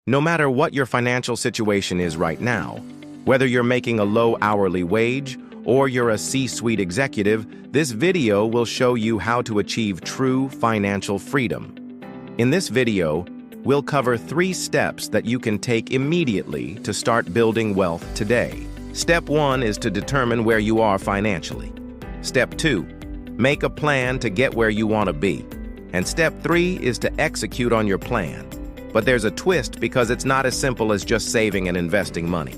No matter what your financial situation is right now, whether you're making a low hourly wage or you're a C-suite executive, this video will show you how to achieve true financial freedom. In this video, we'll cover 3 steps that you can take immediately to start building wealth today. Step 1 is to determine where you are financially. Step 2, make a plan to get where you want to be. And step 3 is to execute on your plan. But there's a twist because it's not as simple as just saving and investing money.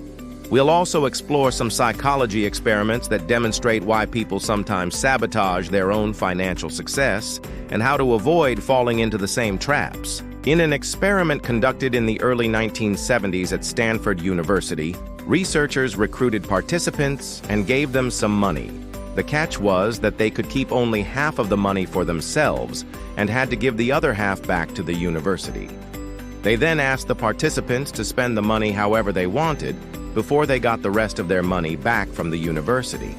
We'll also explore some psychology experiments that demonstrate why people sometimes sabotage their own financial success and how to avoid falling into the same traps. In an experiment conducted in the early 1970s at Stanford University, researchers recruited participants and gave them some money. The catch was that they could keep only half of the money for themselves and had to give the other half back to the university. They then asked the participants to spend the money however they wanted before they got the rest of their money back from the university.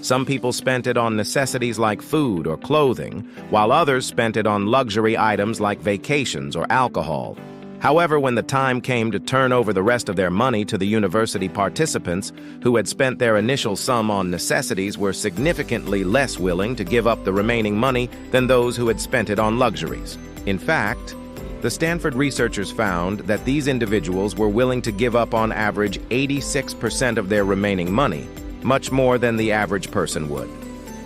Some people spent it on necessities like food or clothing, while others spent it on luxury items like vacations or alcohol. However, when the time came to turn over the rest of their money to the university participants who had spent their initial sum on necessities were significantly less willing to give up the remaining money than those who had spent it on luxuries. In fact, the Stanford researchers found that these individuals were willing to give up on average 86% of their remaining money, much more than the average person would.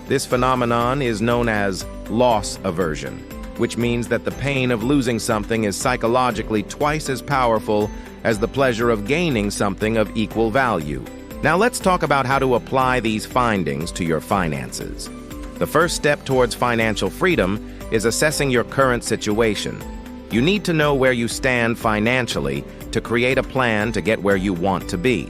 This phenomenon is known as loss aversion, which means that the pain of losing something is psychologically twice as powerful as the pleasure of gaining something of equal value. Now let's talk about how to apply these findings to your finances. The first step towards financial freedom is assessing your current situation. You need to know where you stand financially to create a plan to get where you want to be.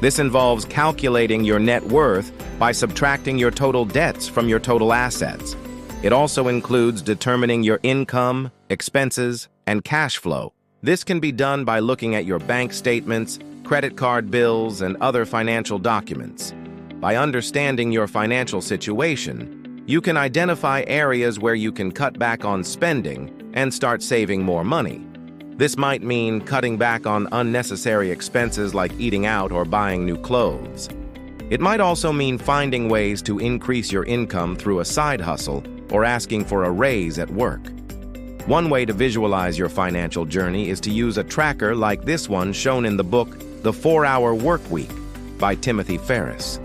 This involves calculating your net worth by subtracting your total debts from your total assets. It also includes determining your income, expenses, and cash flow. This can be done by looking at your bank statements, credit card bills, and other financial documents. By understanding your financial situation, you can identify areas where you can cut back on spending and start saving more money. This might mean cutting back on unnecessary expenses like eating out or buying new clothes. It might also mean finding ways to increase your income through a side hustle or asking for a raise at work. One way to visualize your financial journey is to use a tracker like this one shown in the book The 4-Hour Workweek by Timothy Ferriss.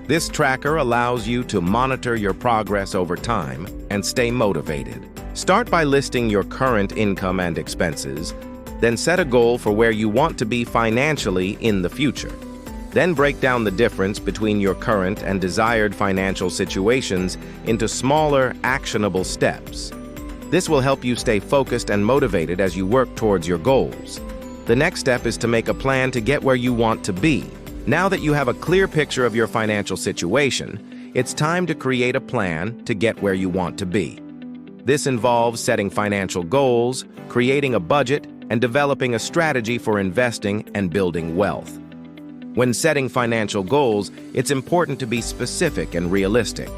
This tracker allows you to monitor your progress over time and stay motivated. Start by listing your current income and expenses, then set a goal for where you want to be financially in the future. Then break down the difference between your current and desired financial situations into smaller, actionable steps. This will help you stay focused and motivated as you work towards your goals. The next step is to make a plan to get where you want to be. Now that you have a clear picture of your financial situation, it's time to create a plan to get where you want to be. This involves setting financial goals, creating a budget, and developing a strategy for investing and building wealth. When setting financial goals, it's important to be specific and realistic.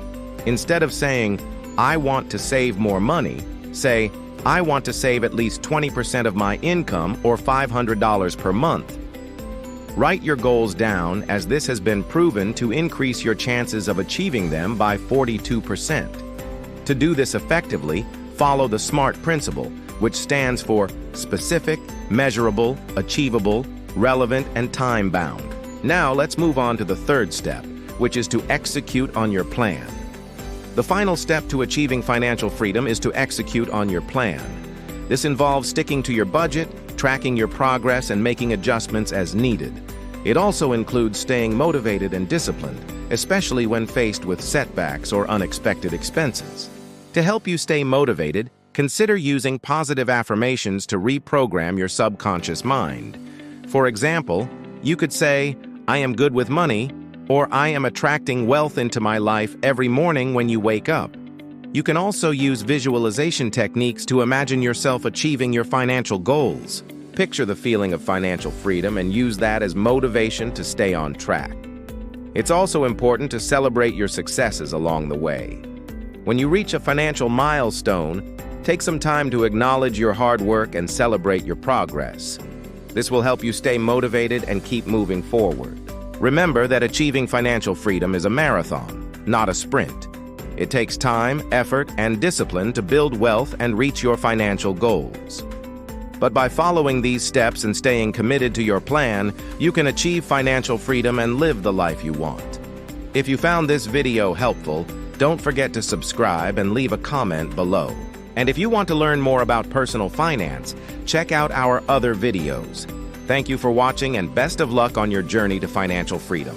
Instead of saying, "I want to save more money," say, "I want to save at least 20% of my income or $500 per month." Write your goals down, as this has been proven to increase your chances of achieving them by 42%. To do this effectively, follow the SMART principle, which stands for specific, measurable, achievable, relevant, and time-bound. Now let's move on to the third step, which is to execute on your plan. The final step to achieving financial freedom is to execute on your plan. This involves sticking to your budget, tracking your progress, and making adjustments as needed. It also includes staying motivated and disciplined, especially when faced with setbacks or unexpected expenses. To help you stay motivated, consider using positive affirmations to reprogram your subconscious mind. For example, you could say, "I am good with money," or "I am attracting wealth into my life every morning when you wake up." You can also use visualization techniques to imagine yourself achieving your financial goals. Picture the feeling of financial freedom and use that as motivation to stay on track. It's also important to celebrate your successes along the way. When you reach a financial milestone, Take some time to acknowledge your hard work and celebrate your progress. This will help you stay motivated and keep moving forward. Remember that achieving financial freedom is a marathon, not a sprint. It takes time, effort, and discipline to build wealth and reach your financial goals. But by following these steps and staying committed to your plan, you can achieve financial freedom and live the life you want. If you found this video helpful, don't forget to subscribe and leave a comment below. And if you want to learn more about personal finance, check out our other videos. Thank you for watching and best of luck on your journey to financial freedom.